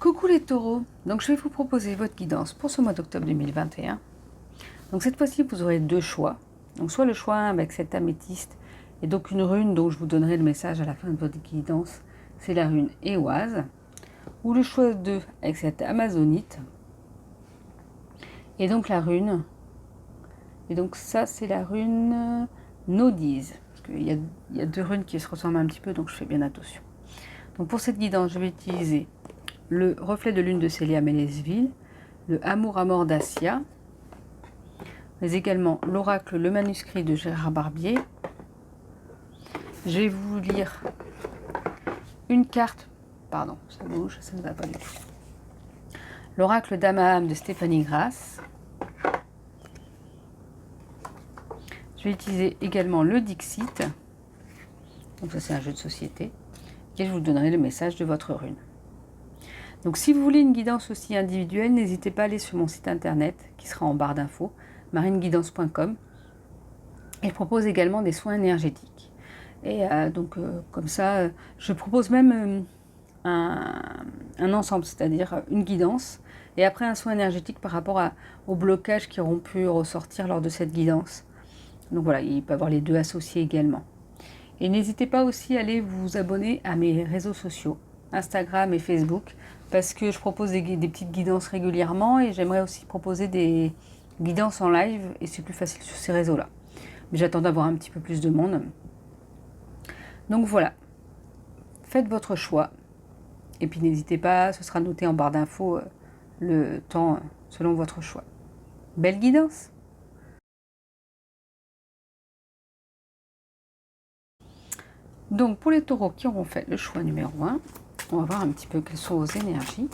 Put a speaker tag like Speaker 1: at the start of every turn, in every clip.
Speaker 1: Coucou les taureaux, donc je vais vous proposer votre guidance pour ce mois d'octobre 2021. Donc cette fois-ci vous aurez deux choix, donc soit le choix 1 avec cette améthyste et donc une rune dont je vous donnerai le message à la fin de votre guidance, c'est la rune Éoise, ou le choix 2 avec cette amazonite et donc la rune, et donc ça c'est la rune Nodise, parce qu'il y a deux runes qui se ressemblent un petit peu, donc je fais bien attention. Donc pour cette guidance je vais utiliser le reflet de lune de Célia Mélesville, le Amour à mort d'Assia, mais également l'oracle, le manuscrit de Gérard Barbier. Je vais vous lire une carte, pardon, ça bouge, ça ne va pas du tout. L'oracle d'Amaam de Stéphanie Grasse. Je vais utiliser également le Dixit, donc ça c'est un jeu de société, et je vous donnerai le message de votre rune. Donc si vous voulez une guidance aussi individuelle, n'hésitez pas à aller sur mon site internet qui sera en barre d'infos, marineguidance.com. Et je propose également des soins énergétiques. Et comme ça, je propose même un ensemble, c'est-à-dire une guidance et après un soin énergétique par rapport aux blocages qui auront pu ressortir lors de cette guidance. Donc voilà, il peut y avoir les deux associés également. Et n'hésitez pas aussi à aller vous abonner à mes réseaux sociaux, Instagram et Facebook, parce que je propose des petites guidances régulièrement et j'aimerais aussi proposer des guidances en live et c'est plus facile sur ces réseaux-là. Mais j'attends d'avoir un petit peu plus de monde. Donc voilà, faites votre choix et puis n'hésitez pas, ce sera noté en barre d'infos le temps selon votre choix. Belle guidance! Donc pour les taureaux qui auront fait le choix numéro 1, on va voir un petit peu quelles sont vos énergies.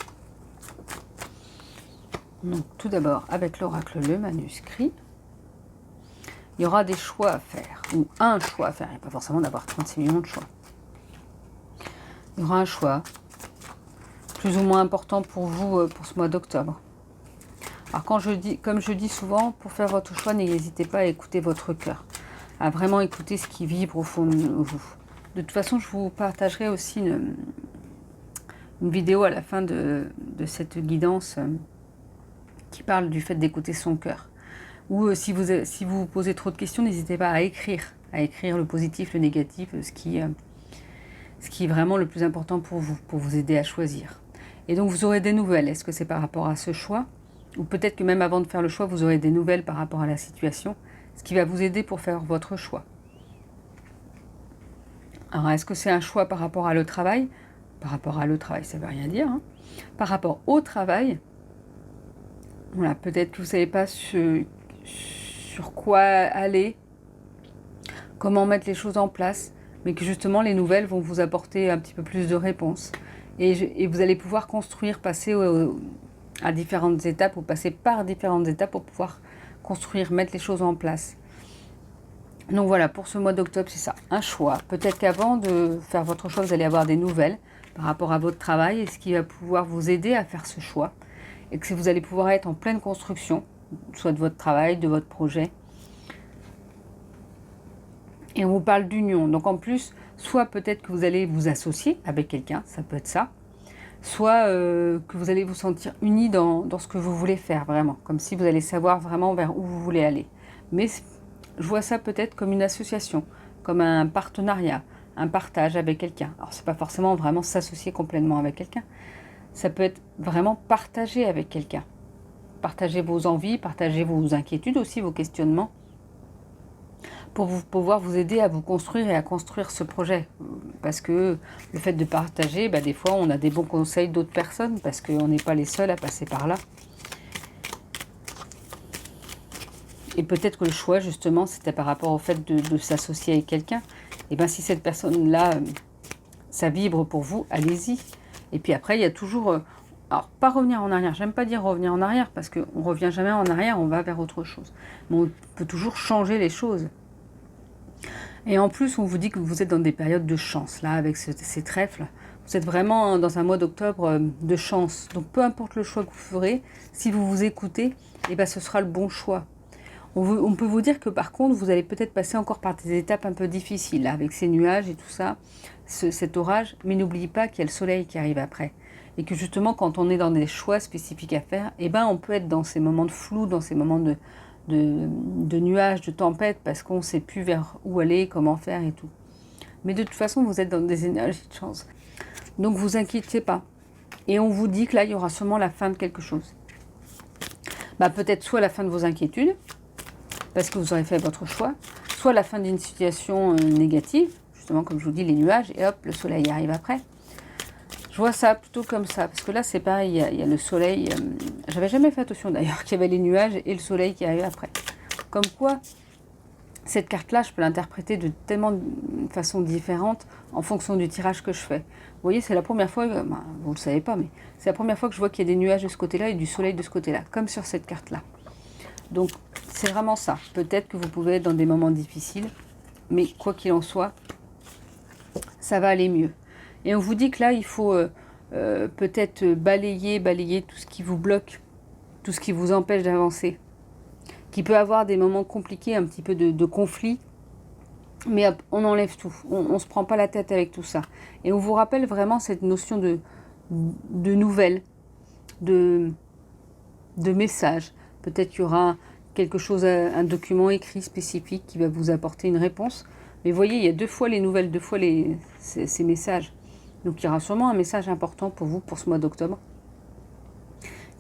Speaker 1: Donc tout d'abord avec l'oracle le manuscrit, il y aura des choix à faire, ou un choix à faire, il n'y a pas forcément d'avoir 36 millions de choix. Il y aura un choix plus ou moins important pour vous pour ce mois d'octobre. Alors comme je dis souvent, pour faire votre choix, n'hésitez pas à écouter votre cœur, à vraiment écouter ce qui vibre au fond de vous. De toute façon, je vous partagerai aussi une vidéo à la fin de cette guidance qui parle du fait d'écouter son cœur. Ou si vous posez trop de questions, n'hésitez pas à écrire le positif, le négatif, ce qui est vraiment le plus important pour vous aider à choisir. Et donc vous aurez des nouvelles. Est-ce que c'est par rapport à ce choix? Ou peut-être que même avant de faire le choix, vous aurez des nouvelles par rapport à la situation, ce qui va vous aider pour faire votre choix. Alors, est-ce que c'est un choix par rapport à le travail? Par rapport à le travail, ça ne veut rien dire. Hein. Par rapport au travail, voilà, peut-être que vous ne savez pas sur quoi aller, comment mettre les choses en place, mais que justement les nouvelles vont vous apporter un petit peu plus de réponses. Et vous allez pouvoir construire, passer à différentes étapes ou passer par différentes étapes pour pouvoir construire, mettre les choses en place. Donc voilà, pour ce mois d'octobre, c'est ça, un choix. Peut-être qu'avant de faire votre choix, vous allez avoir des nouvelles par rapport à votre travail et ce qui va pouvoir vous aider à faire ce choix. Et que vous allez pouvoir être en pleine construction, soit de votre travail, de votre projet. Et on vous parle d'union. Donc en plus, soit peut-être que vous allez vous associer avec quelqu'un, ça peut être ça. Soit que vous allez vous sentir unis dans ce que vous voulez faire, vraiment. Comme si vous allez savoir vraiment vers où vous voulez aller. Mais je vois ça peut-être comme une association, comme un partenariat, un partage avec quelqu'un. Alors, c'est pas forcément vraiment s'associer complètement avec quelqu'un. Ça peut être vraiment partager avec quelqu'un. Partager vos envies, partager vos inquiétudes aussi, vos questionnements, pour pouvoir vous aider à vous construire et à construire ce projet. Parce que le fait de partager, des fois, on a des bons conseils d'autres personnes, parce qu'on n'est pas les seuls à passer par là. Et peut-être que le choix, justement, c'était par rapport au fait de s'associer avec quelqu'un. Et bien, si cette personne-là, ça vibre pour vous, allez-y. Et puis après, il y a toujours... alors, pas revenir en arrière. J'aime pas dire revenir en arrière, parce qu'on ne revient jamais en arrière, on va vers autre chose. Mais on peut toujours changer les choses. Et en plus, on vous dit que vous êtes dans des périodes de chance, là, avec ces trèfles. Vous êtes vraiment dans un mois d'octobre de chance. Donc, peu importe le choix que vous ferez, si vous vous écoutez, ce sera le bon choix. On peut vous dire que par contre, vous allez peut-être passer encore par des étapes un peu difficiles, là, avec ces nuages et tout ça, cet orage. Mais n'oubliez pas qu'il y a le soleil qui arrive après. et que justement quand on est dans des choix spécifiques à faire, eh ben on peut être dans ces moments de flou, dans ces moments de nuages, de tempête, parce qu'on ne sait plus vers où aller, comment faire et tout. Mais de toute façon, vous êtes dans des énergies de chance. Donc vous inquiétez pas. Et on vous dit que là, il y aura sûrement la fin de quelque chose. Bah, peut-être soit la fin de vos inquiétudes, parce que vous aurez fait votre choix, soit la fin d'une situation négative, justement comme je vous dis, les nuages, et hop, le soleil arrive après. Je vois ça plutôt comme ça, parce que là c'est pareil, il y a le soleil, j'avais jamais fait attention d'ailleurs qu'il y avait les nuages et le soleil qui arrive après. Comme quoi, cette carte-là, je peux l'interpréter de tellement de façons différentes en fonction du tirage que je fais. Vous voyez, c'est la première fois, vous ne le savez pas, mais c'est la première fois que je vois qu'il y a des nuages de ce côté-là et du soleil de ce côté-là, comme sur cette carte-là. Donc, c'est vraiment ça. Peut-être que vous pouvez être dans des moments difficiles, mais quoi qu'il en soit, ça va aller mieux. Et on vous dit que là, il faut peut-être balayer tout ce qui vous bloque, tout ce qui vous empêche d'avancer, qui peut avoir des moments compliqués, un petit peu de conflit, mais hop, on enlève tout, on ne se prend pas la tête avec tout ça. Et on vous rappelle vraiment cette notion de nouvelles, de messages. Peut-être qu'il y aura quelque chose, un document écrit spécifique qui va vous apporter une réponse. Mais vous voyez, il y a 2 fois les nouvelles, 2 fois ces messages. Donc il y aura sûrement un message important pour vous pour ce mois d'octobre,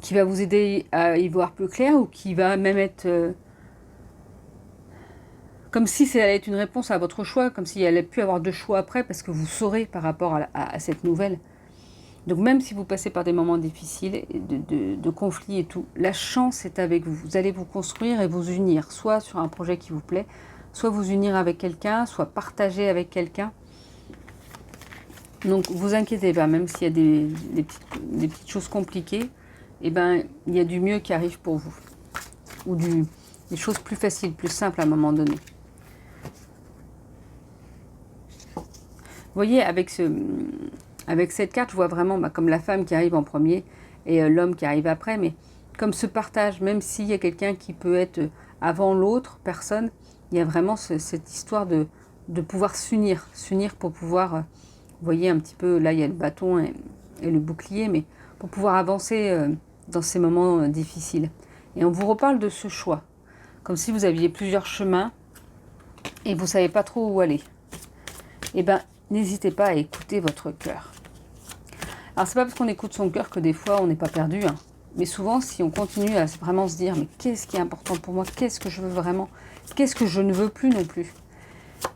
Speaker 1: qui va vous aider à y voir plus clair, ou qui va même être comme si ça allait être une réponse à votre choix, comme s'il allait plus avoir de choix après, parce que vous saurez par rapport à cette nouvelle. Donc même si vous passez par des moments difficiles, de conflits et tout, la chance est avec vous. Vous allez vous construire et vous unir, soit sur un projet qui vous plaît, soit vous unir avec quelqu'un, soit partager avec quelqu'un. Donc vous inquiétez pas, même s'il y a des petites choses compliquées, eh ben, il y a du mieux qui arrive pour vous. Ou des choses plus faciles, plus simples à un moment donné. Vous voyez, avec cette carte, je vois vraiment comme la femme qui arrive en premier et l'homme qui arrive après, mais comme ce partage, même s'il y a quelqu'un qui peut être avant l'autre personne, il y a vraiment cette histoire de pouvoir s'unir pour pouvoir, vous voyez un petit peu, là il y a le bâton et le bouclier, mais pour pouvoir avancer dans ces moments difficiles. Et on vous reparle de ce choix, comme si vous aviez plusieurs chemins et vous ne savez pas trop où aller. Eh bien, n'hésitez pas à écouter votre cœur. Alors, c'est pas parce qu'on écoute son cœur que des fois, on n'est pas perdu. Hein. Mais souvent, si on continue à vraiment se dire, mais qu'est-ce qui est important pour moi? Qu'est-ce que je veux vraiment? Qu'est-ce que je ne veux plus non plus?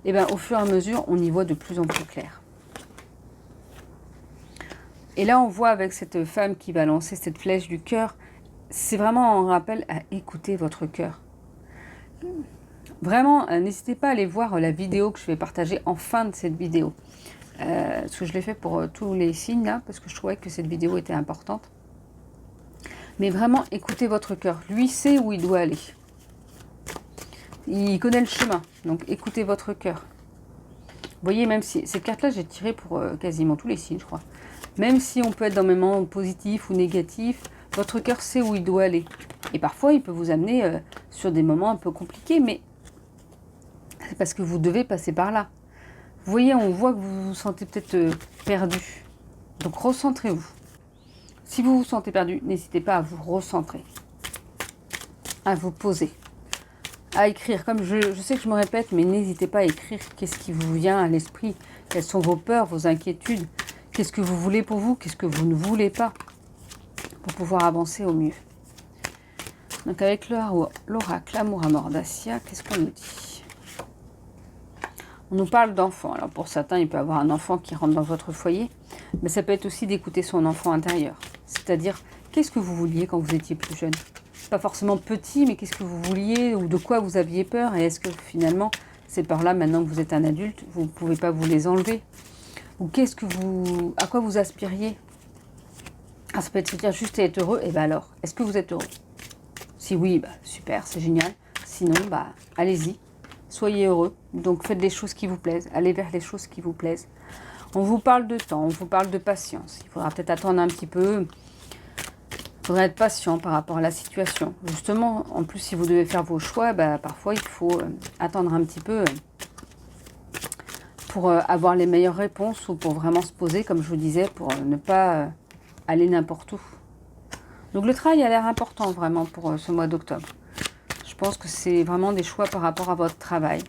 Speaker 1: Eh bien, au fur et à mesure, on y voit de plus en plus clair. Et là, on voit avec cette femme qui va lancer cette flèche du cœur, c'est vraiment un rappel à écouter votre cœur. Vraiment, n'hésitez pas à aller voir la vidéo que je vais partager en fin de cette vidéo. Parce que je l'ai fait pour tous les signes là, parce que je trouvais que cette vidéo était importante. Mais vraiment, écoutez votre cœur. Lui sait où il doit aller. Il connaît le chemin. Donc, écoutez votre cœur. Vous voyez, même si cette carte-là, j'ai tiré pour quasiment tous les signes, je crois. Même si on peut être dans des moments positifs ou négatifs, votre cœur sait où il doit aller. Et parfois, il peut vous amener sur des moments un peu compliqués, mais c'est parce que vous devez passer par là. Vous voyez, on voit que vous vous sentez peut-être perdu. Donc, recentrez-vous. Si vous vous sentez perdu, n'hésitez pas à vous recentrer, à vous poser, à écrire. Comme je sais que je me répète, mais n'hésitez pas à écrire qu'est-ce qui vous vient à l'esprit, quelles sont vos peurs, vos inquiétudes, qu'est-ce que vous voulez pour vous, qu'est-ce que vous ne voulez pas, pour pouvoir avancer au mieux. Donc avec l'oracle Amour Amor Dacia, qu'est-ce qu'on nous dit? On nous parle d'enfants. Alors pour certains, il peut y avoir un enfant qui rentre dans votre foyer, mais ça peut être aussi d'écouter son enfant intérieur. C'est-à-dire, qu'est-ce que vous vouliez quand vous étiez plus jeune? Pas forcément petit, mais qu'est-ce que vous vouliez ou de quoi vous aviez peur? Et est-ce que finalement, ces peurs-là, maintenant que vous êtes un adulte, vous ne pouvez pas vous les enlever? Ou à quoi vous aspiriez? Ça peut être se dire juste être heureux. Et bien alors, est-ce que vous êtes heureux? Si oui, super, c'est génial. Sinon, allez-y, soyez heureux. Donc faites des choses qui vous plaisent, allez vers les choses qui vous plaisent. On vous parle de temps, on vous parle de patience. Il faudra peut-être attendre un petit peu. Il faudra être patient par rapport à la situation. Justement, en plus, si vous devez faire vos choix, parfois il faut attendre un petit peu pour avoir les meilleures réponses ou pour vraiment se poser, comme je vous disais, pour ne pas aller n'importe où. Donc le travail a l'air important vraiment pour ce mois d'octobre. Je pense que c'est vraiment des choix par rapport à votre travail.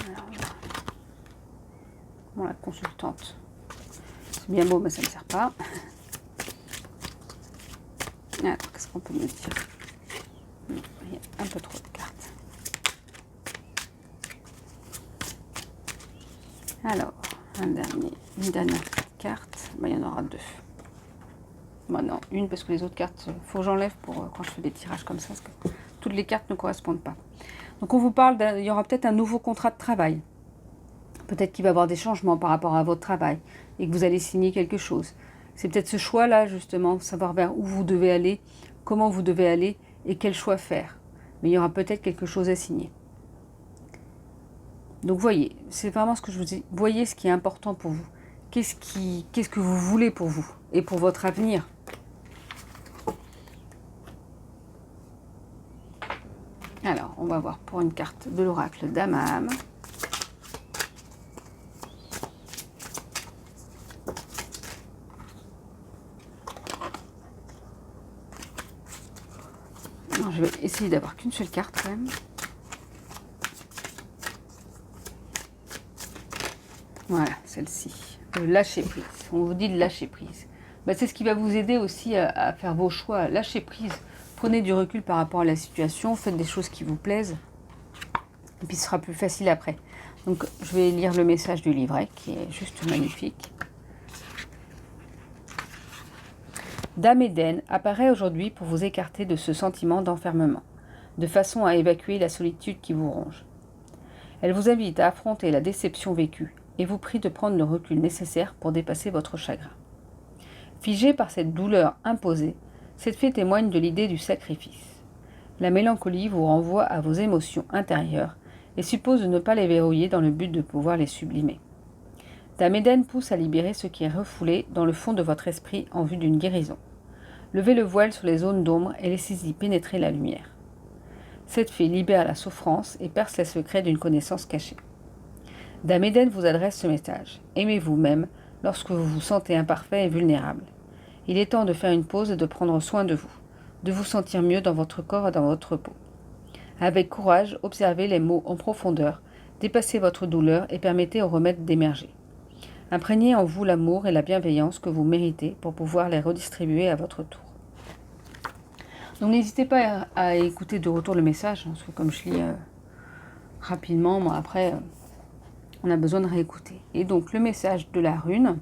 Speaker 1: Alors, bon, la consultante. C'est bien beau, mais ça ne me sert pas. Alors, qu'est-ce qu'on peut me dire? Non, il y a un peu trop de cartes. Alors, une dernière carte. Ben, il y en aura deux. Bon, non, une parce que les autres cartes, il faut que j'enlève pour quand je fais des tirages comme ça, parce que toutes les cartes ne correspondent pas. Donc on vous parle, il y aura peut-être un nouveau contrat de travail. Peut-être qu'il va y avoir des changements par rapport à votre travail et que vous allez signer quelque chose. C'est peut-être ce choix-là, justement, savoir vers où vous devez aller, comment vous devez aller et quel choix faire. Mais il y aura peut-être quelque chose à signer. Donc voyez, c'est vraiment ce que je vous dis. Voyez ce qui est important pour vous. Qu'est-ce que vous voulez pour vous et pour votre avenir. Alors, on va voir pour une carte de l'oracle d'Amam. Je vais essayer d'avoir qu'une seule carte quand même. Voilà, celle-ci. Le lâcher prise. On vous dit de lâcher prise. Ben, c'est ce qui va vous aider aussi à faire vos choix. Lâcher prise. Prenez du recul par rapport à la situation. Faites des choses qui vous plaisent. Et puis ce sera plus facile après. Donc je vais lire le message du livret qui est juste magnifique. Dame Eden apparaît aujourd'hui pour vous écarter de ce sentiment d'enfermement, de façon à évacuer la solitude qui vous ronge. Elle vous invite à affronter la déception vécue et vous prie de prendre le recul nécessaire pour dépasser votre chagrin. Figé par cette douleur imposée, cette fée témoigne de l'idée du sacrifice. La mélancolie vous renvoie à vos émotions intérieures et suppose de ne pas les verrouiller dans le but de pouvoir les sublimer. Dame Eden pousse à libérer ce qui est refoulé dans le fond de votre esprit en vue d'une guérison. Levez le voile sur les zones d'ombre et laissez-y pénétrer la lumière. Cette fée libère la souffrance et perce les secrets d'une connaissance cachée. Dame Eden vous adresse ce message. Aimez-vous même lorsque vous vous sentez imparfait et vulnérable. Il est temps de faire une pause et de prendre soin de vous sentir mieux dans votre corps et dans votre peau. Avec courage, observez les mots en profondeur, dépassez votre douleur et permettez au remède d'émerger. Imprégnez en vous l'amour et la bienveillance que vous méritez pour pouvoir les redistribuer à votre tour. Donc n'hésitez pas à écouter de retour le message, parce que comme je lis rapidement, moi après, on a besoin de réécouter. Et donc le message de la rune,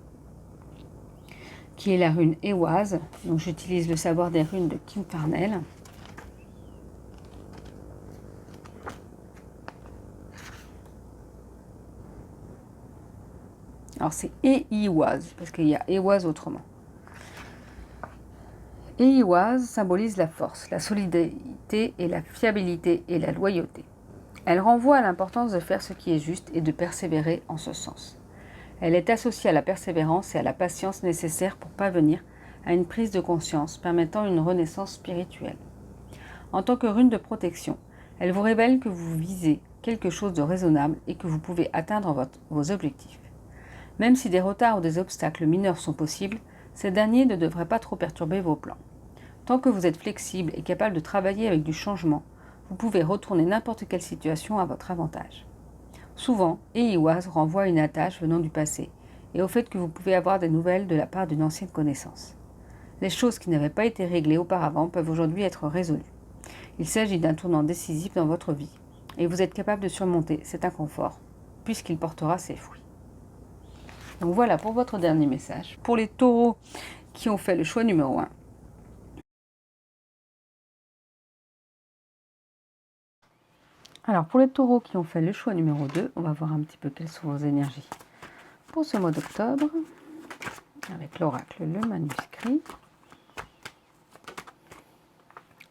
Speaker 1: qui est la rune Éoise, donc j'utilise le savoir des runes de Kim Farnell. Alors c'est Éoise, parce qu'il y a Éoise autrement. Éoise symbolise la force, la solidité et la fiabilité et la loyauté. Elle renvoie à l'importance de faire ce qui est juste et de persévérer en ce sens. Elle est associée à la persévérance et à la patience nécessaires pour parvenir à une prise de conscience permettant une renaissance spirituelle. En tant que rune de protection, elle vous révèle que vous visez quelque chose de raisonnable et que vous pouvez atteindre vos objectifs. Même si des retards ou des obstacles mineurs sont possibles, ces derniers ne devraient pas trop perturber vos plans. Tant que vous êtes flexible et capable de travailler avec du changement, vous pouvez retourner n'importe quelle situation à votre avantage. Souvent, Éoise renvoie à une attache venant du passé et au fait que vous pouvez avoir des nouvelles de la part d'une ancienne connaissance. Les choses qui n'avaient pas été réglées auparavant peuvent aujourd'hui être résolues. Il s'agit d'un tournant décisif dans votre vie et vous êtes capable de surmonter cet inconfort puisqu'il portera ses fruits. Donc voilà pour votre dernier message. Pour les taureaux qui ont fait le choix numéro 1. Alors pour les taureaux qui ont fait le choix numéro 2, on va voir un petit peu quelles sont vos énergies pour ce mois d'octobre. Avec l'oracle, le manuscrit.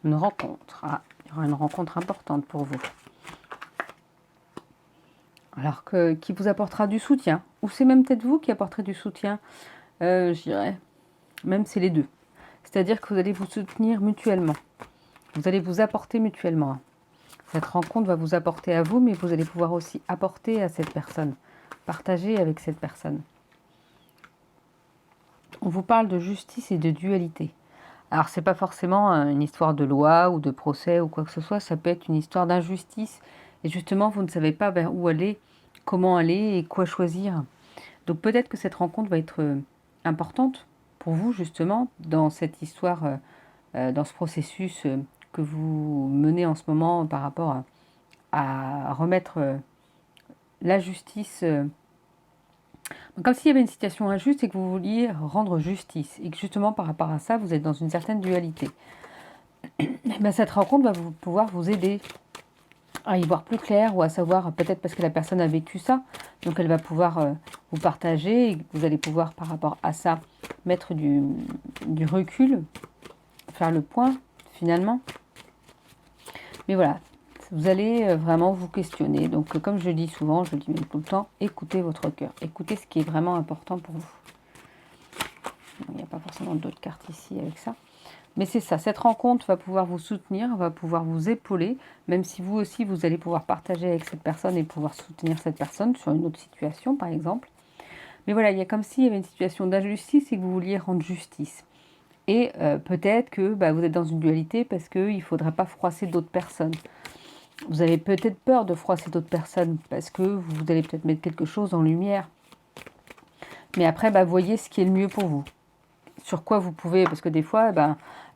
Speaker 1: Une rencontre. Ah, il y aura une rencontre importante pour vous. Alors qui vous apportera du soutien. Ou c'est même peut-être vous qui apporterez du soutien, je dirais. Même c'est les deux. C'est-à-dire que vous allez vous soutenir mutuellement. Vous allez vous apporter mutuellement. Cette rencontre va vous apporter à vous, mais vous allez pouvoir aussi apporter à cette personne. Partager avec cette personne. On vous parle de justice et de dualité. Alors, c'est pas forcément une histoire de loi ou de procès ou quoi que ce soit, ça peut être une histoire d'injustice. Et justement, vous ne savez pas vers où aller, comment aller et quoi choisir. Donc peut-être que cette rencontre va être importante pour vous, justement, dans cette histoire, dans ce processus que vous menez en ce moment par rapport à remettre la justice. Comme s'il y avait une situation injuste et que vous vouliez rendre justice. Et que justement, par rapport à ça, vous êtes dans une certaine dualité. Et bien, cette rencontre va pouvoir vous aider à y voir plus clair ou à savoir, peut-être parce que la personne a vécu ça, donc elle va pouvoir vous partager et vous allez pouvoir par rapport à ça mettre du recul, faire le point finalement. Mais voilà, vous allez vraiment vous questionner. Donc comme je le dis souvent, je le dis même tout le temps, écoutez votre cœur, écoutez ce qui est vraiment important pour vous. Il n'y a pas forcément d'autres cartes ici avec ça. Mais c'est ça, cette rencontre va pouvoir vous soutenir, va pouvoir vous épauler, même si vous aussi, vous allez pouvoir partager avec cette personne et pouvoir soutenir cette personne sur une autre situation, par exemple. Mais voilà, il y a comme s'il y avait une situation d'injustice et que vous vouliez rendre justice. Et peut-être que vous êtes dans une dualité parce qu'il ne faudrait pas froisser d'autres personnes. Vous avez peut-être peur de froisser d'autres personnes parce que vous allez peut-être mettre quelque chose en lumière. Mais après, voyez ce qui est le mieux pour vous. Sur quoi vous pouvez, parce que des fois,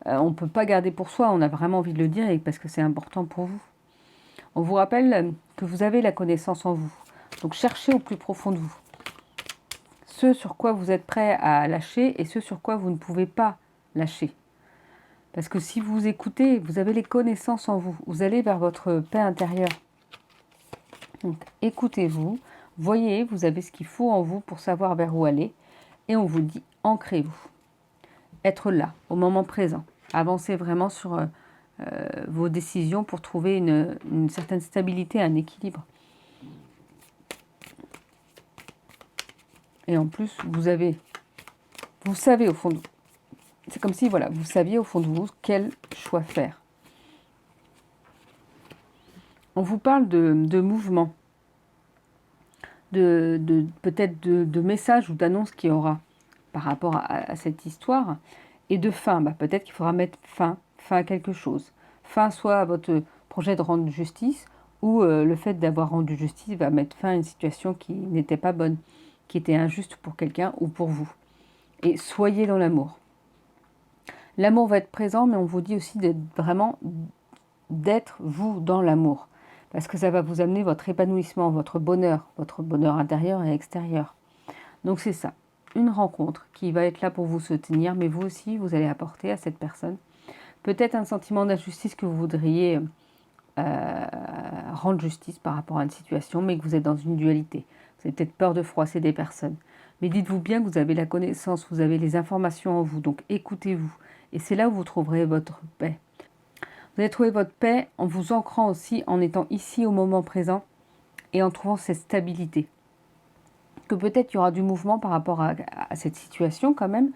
Speaker 1: on ne peut pas garder pour soi, on a vraiment envie de le dire et parce que c'est important pour vous. On vous rappelle que vous avez la connaissance en vous. Donc cherchez au plus profond de vous. Ce sur quoi vous êtes prêt à lâcher et ce sur quoi vous ne pouvez pas lâcher. Parce que si vous écoutez, vous avez les connaissances en vous. Vous allez vers votre paix intérieure. Donc écoutez-vous, voyez, vous avez ce qu'il faut en vous pour savoir vers où aller. Et on vous dit, ancrez-vous. Être là, au moment présent. Avancez vraiment sur vos décisions pour trouver une certaine stabilité, un équilibre. Et en plus, vous savez au fond de vous. C'est comme si, voilà, vous saviez au fond de vous quel choix faire. On vous parle de mouvement, peut-être de messages ou d'annonces qu'il y aura par rapport à cette histoire. Et de fin, peut-être qu'il faudra mettre fin à quelque chose. Fin soit à votre projet de rendre justice, ou le fait d'avoir rendu justice va mettre fin à une situation qui n'était pas bonne, qui était injuste pour quelqu'un ou pour vous. Et soyez dans l'amour. L'amour va être présent, mais on vous dit aussi d'être vous dans l'amour. Parce que ça va vous amener votre épanouissement, votre bonheur intérieur et extérieur. Donc c'est ça, une rencontre qui va être là pour vous soutenir, mais vous aussi, vous allez apporter à cette personne peut-être un sentiment d'injustice que vous voudriez rendre justice par rapport à une situation, mais que vous êtes dans une dualité. Vous avez peut-être peur de froisser des personnes. Mais dites-vous bien que vous avez la connaissance, vous avez les informations en vous, donc écoutez-vous. Et c'est là où vous trouverez votre paix. Vous allez trouver votre paix en vous ancrant aussi, en étant ici au moment présent et en trouvant cette stabilité. Que peut-être il y aura du mouvement par rapport à cette situation quand même,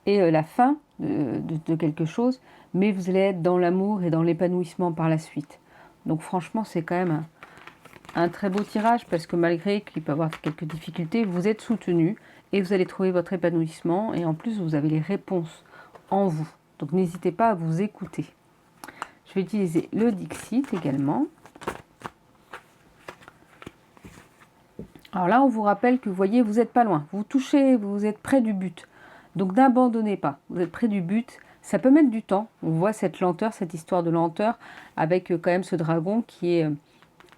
Speaker 1: et la fin de quelque chose, mais vous allez être dans l'amour et dans l'épanouissement par la suite. Donc franchement, c'est quand même un très beau tirage, parce que malgré qu'il peut y avoir quelques difficultés, vous êtes soutenu et vous allez trouver votre épanouissement, et en plus vous avez les réponses en vous. Donc n'hésitez pas à vous écouter. Je vais utiliser le Dixit également. Alors là, on vous rappelle que, vous voyez, vous n'êtes pas loin. Vous touchez, vous êtes près du but. Donc n'abandonnez pas. Vous êtes près du but. Ça peut mettre du temps. On voit cette lenteur, cette histoire de lenteur, avec quand même ce dragon qui est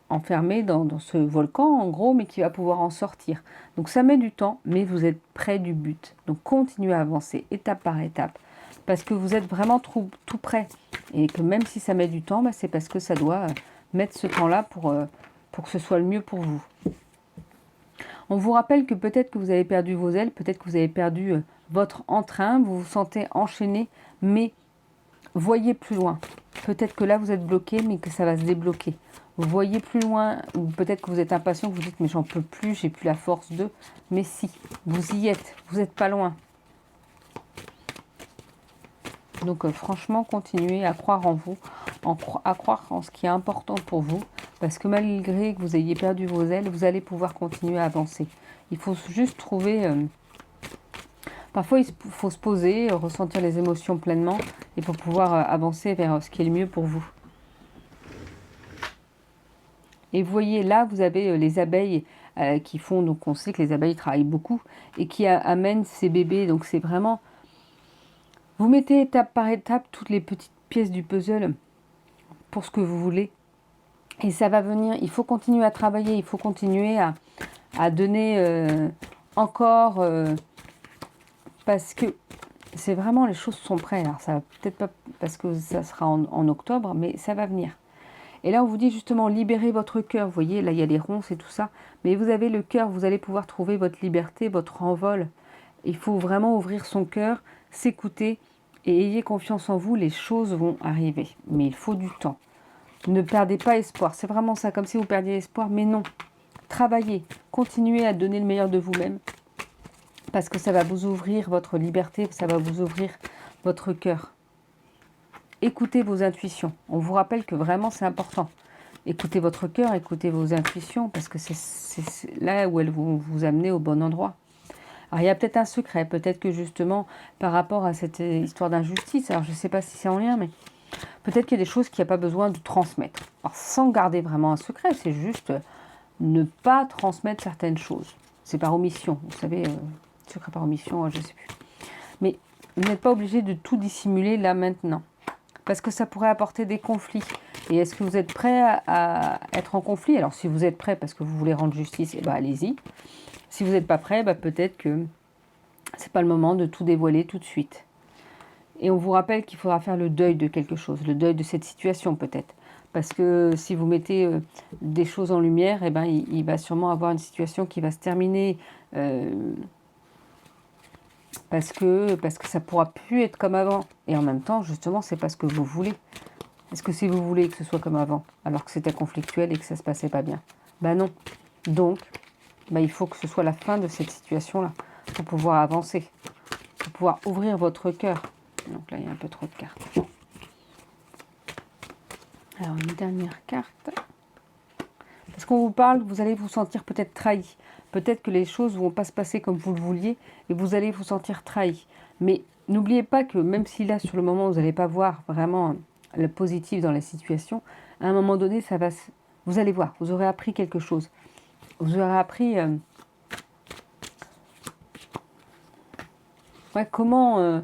Speaker 1: enfermé dans ce volcan, en gros, mais qui va pouvoir en sortir. Donc ça met du temps, mais vous êtes près du but. Donc continuez à avancer, étape par étape, parce que vous êtes vraiment tout près. Et que même si ça met du temps, c'est parce que ça doit mettre ce temps-là pour que ce soit le mieux pour vous. On vous rappelle que peut-être que vous avez perdu vos ailes, peut-être que vous avez perdu votre entrain, vous vous sentez enchaîné, mais voyez plus loin. Peut-être que là vous êtes bloqué, mais que ça va se débloquer. Vous voyez plus loin, ou peut-être que vous êtes impatient, que vous dites mais j'en peux plus, j'ai plus la force de. Mais si, vous y êtes, vous n'êtes pas loin. Donc franchement, continuez à croire en vous, à croire en ce qui est important pour vous, parce que malgré que vous ayez perdu vos ailes, vous allez pouvoir continuer à avancer. Il faut juste trouver Parfois, il faut se poser, ressentir les émotions pleinement et pour pouvoir avancer vers ce qui est le mieux pour vous. Et vous voyez, là, vous avez les abeilles qui font, donc on sait que les abeilles travaillent beaucoup et qui amènent ces bébés. Donc c'est vraiment, vous mettez étape par étape toutes les petites pièces du puzzle pour ce que vous voulez. Et ça va venir, il faut continuer à travailler, il faut continuer à donner encore, parce que c'est vraiment, les choses sont prêtes. Alors ça va peut-être pas, parce que ça sera en octobre, mais ça va venir. Et là, on vous dit justement, libérez votre cœur. Vous voyez, là, il y a les ronces et tout ça. Mais vous avez le cœur, vous allez pouvoir trouver votre liberté, votre envol. Il faut vraiment ouvrir son cœur, s'écouter et ayez confiance en vous. Les choses vont arriver. Mais il faut du temps. Ne perdez pas espoir. C'est vraiment ça, comme si vous perdiez espoir. Mais non. Travaillez. Continuez à donner le meilleur de vous-même. Parce que ça va vous ouvrir votre liberté, ça va vous ouvrir votre cœur. Écoutez vos intuitions. On vous rappelle que vraiment c'est important. Écoutez votre cœur, écoutez vos intuitions, parce que c'est là où elles vont vous amener au bon endroit. Alors il y a peut-être un secret, peut-être que justement par rapport à cette histoire d'injustice, alors je ne sais pas si c'est en lien, mais peut-être qu'il y a des choses qu'il n'y a pas besoin de transmettre. Alors sans garder vraiment un secret, c'est juste ne pas transmettre certaines choses. C'est par omission, vous savez, secret par omission, je ne sais plus. Mais vous n'êtes pas obligé de tout dissimuler là maintenant. Parce que ça pourrait apporter des conflits. Et est-ce que vous êtes prêt à être en conflit? Alors si vous êtes prêt parce que vous voulez rendre justice, eh ben, allez-y. Si vous n'êtes pas prêt, peut-être que c'est pas le moment de tout dévoiler tout de suite. Et on vous rappelle qu'il faudra faire le deuil de quelque chose, le deuil de cette situation peut-être. Parce que si vous mettez des choses en lumière, eh ben, il va sûrement avoir une situation qui va se terminer parce que ça ne pourra plus être comme avant. Et en même temps, justement, c'est pas ce que vous voulez. Est-ce que si vous voulez que ce soit comme avant, alors que c'était conflictuel et que ça se passait pas bien? Ben non. Donc, il faut que ce soit la fin de cette situation-là, pour pouvoir avancer, pour pouvoir ouvrir votre cœur. Donc là, il y a un peu trop de cartes. Alors, une dernière carte. Parce qu'on vous parle, vous allez vous sentir peut-être trahi. Peut-être que les choses ne vont pas se passer comme vous le vouliez et vous allez vous sentir trahi. Mais n'oubliez pas que même si là, sur le moment, vous n'allez pas voir vraiment le positif dans la situation, à un moment donné, ça va, vous allez voir, vous aurez appris quelque chose. Vous aurez appris comment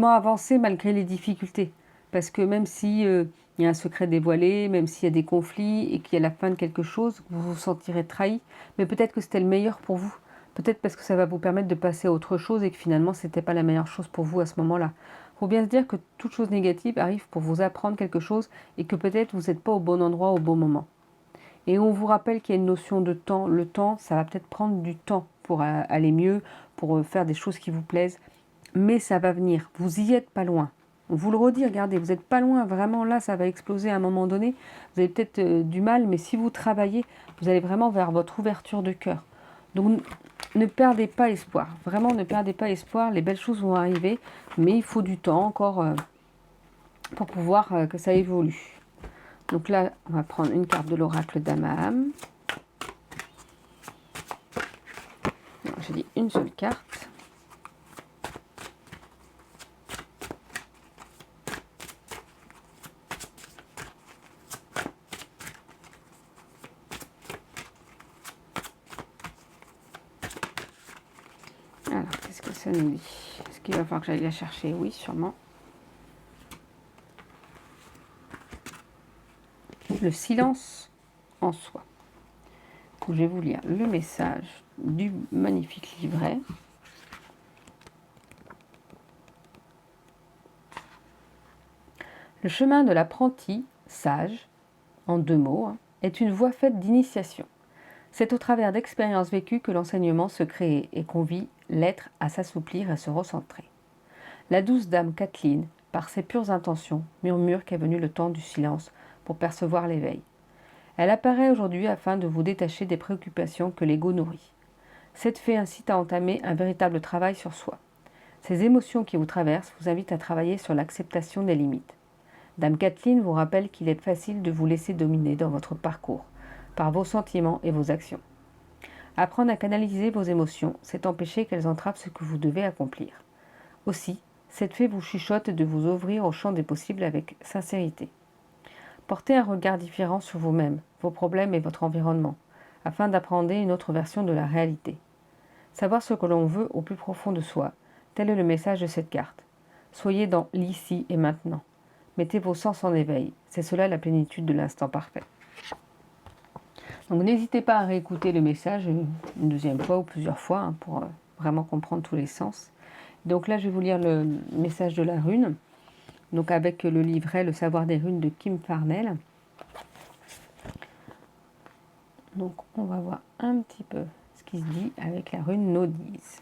Speaker 1: avancer malgré les difficultés. Parce que même si il y a un secret dévoilé, même s'il y a des conflits et qu'il y a la fin de quelque chose, vous vous sentirez trahi, mais peut-être que c'était le meilleur pour vous. Peut-être parce que ça va vous permettre de passer à autre chose et que finalement, ce n'était pas la meilleure chose pour vous à ce moment-là. Il faut bien se dire que toute chose négative arrive pour vous apprendre quelque chose et que peut-être vous n'êtes pas au bon endroit au bon moment. Et on vous rappelle qu'il y a une notion de temps. Le temps, ça va peut-être prendre du temps pour aller mieux, pour faire des choses qui vous plaisent. Mais ça va venir. Vous y êtes pas loin. On vous le redit, regardez, vous n'êtes pas loin. Vraiment, là, ça va exploser à un moment donné. Vous avez peut-être du mal, mais si vous travaillez, vous allez vraiment vers votre ouverture de cœur. Donc, ne perdez pas espoir. Vraiment, ne perdez pas espoir. Les belles choses vont arriver, mais il faut du temps encore pour pouvoir que ça évolue. Donc là, on va prendre une carte de l'oracle d'Amaham. J'ai dit une seule carte. Alors, qu'est-ce que ça nous dit? Est-ce qu'il va falloir que j'aille la chercher? Oui, sûrement. Le silence en soi. Je vais vous lire le message du magnifique livret. Le chemin de l'apprenti sage, en 2 mots, est une voie faite d'initiation. C'est au travers d'expériences vécues que l'enseignement se crée et convie l'être à s'assouplir et à se recentrer. La douce dame Kathleen, par ses pures intentions, murmure qu'est venu le temps du silence pour percevoir l'éveil. Elle apparaît aujourd'hui afin de vous détacher des préoccupations que l'ego nourrit. Cette fée incite à entamer un véritable travail sur soi. Ces émotions qui vous traversent vous invitent à travailler sur l'acceptation des limites. Dame Kathleen vous rappelle qu'il est facile de vous laisser dominer dans votre parcours par vos sentiments et vos actions. Apprendre à canaliser vos émotions, c'est empêcher qu'elles entravent ce que vous devez accomplir. Aussi, cette fée vous chuchote de vous ouvrir au champ des possibles avec sincérité. Portez un regard différent sur vous-même, vos problèmes et votre environnement, afin d'apprendre une autre version de la réalité. Savoir ce que l'on veut au plus profond de soi, tel est le message de cette carte. Soyez dans l'ici et maintenant. Mettez vos sens en éveil, c'est cela la plénitude de l'instant parfait. Donc n'hésitez pas à réécouter le message une deuxième fois ou plusieurs fois pour vraiment comprendre tous les sens. Donc là, je vais vous lire le message de la rune, donc avec le livret Le savoir des runes de Kim Farnell. Donc on va voir un petit peu ce qui se dit avec la rune Nodise.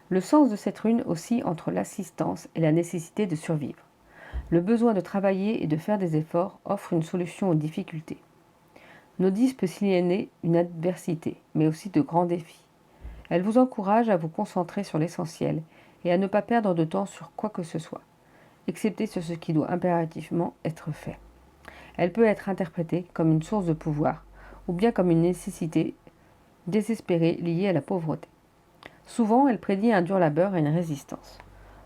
Speaker 1: Le sens de cette rune oscille entre l'assistance et la nécessité de survivre. Le besoin de travailler et de faire des efforts offre une solution aux difficultés. Nodise peut signaler une adversité, mais aussi de grands défis. Elle vous encourage à vous concentrer sur l'essentiel et à ne pas perdre de temps sur quoi que ce soit, excepté sur ce qui doit impérativement être fait. Elle peut être interprétée comme une source de pouvoir ou bien comme une nécessité désespérée liée à la pauvreté. Souvent, elle prédit un dur labeur et une résistance.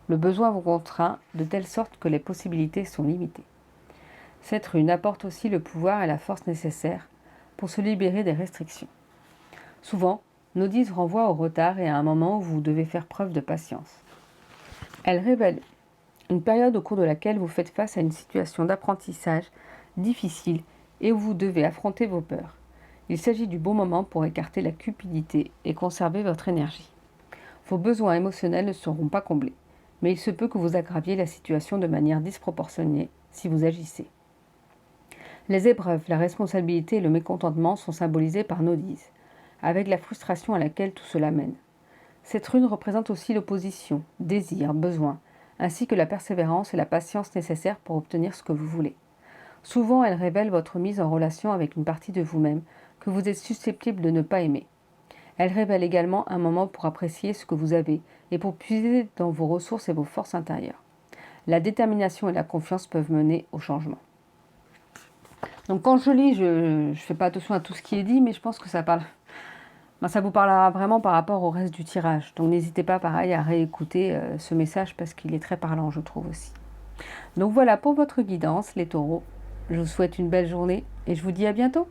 Speaker 1: Le besoin vous contraint de telle sorte que les possibilités sont limitées. Cette rune apporte aussi le pouvoir et la force nécessaires pour se libérer des restrictions. Souvent, Nodise renvoie au retard et à un moment où vous devez faire preuve de patience. Elle révèle une période au cours de laquelle vous faites face à une situation d'apprentissage difficile et où vous devez affronter vos peurs. Il s'agit du bon moment pour écarter la cupidité et conserver votre énergie. Vos besoins émotionnels ne seront pas comblés, mais il se peut que vous aggraviez la situation de manière disproportionnée si vous agissez. Les épreuves, la responsabilité et le mécontentement sont symbolisés par Nodise, avec la frustration à laquelle tout cela mène. Cette rune représente aussi l'opposition, désir, besoin, ainsi que la persévérance et la patience nécessaires pour obtenir ce que vous voulez. Souvent, elle révèle votre mise en relation avec une partie de vous-même que vous êtes susceptible de ne pas aimer. Elle révèle également un moment pour apprécier ce que vous avez et pour puiser dans vos ressources et vos forces intérieures. La détermination et la confiance peuvent mener au changement. Donc quand je lis, je ne fais pas attention à tout ce qui est dit, mais je pense que ça vous parlera vraiment par rapport au reste du tirage. Donc n'hésitez pas pareil à réécouter ce message parce qu'il est très parlant, je trouve aussi. Donc voilà pour votre guidance, les taureaux. Je vous souhaite une belle journée et je vous dis à bientôt.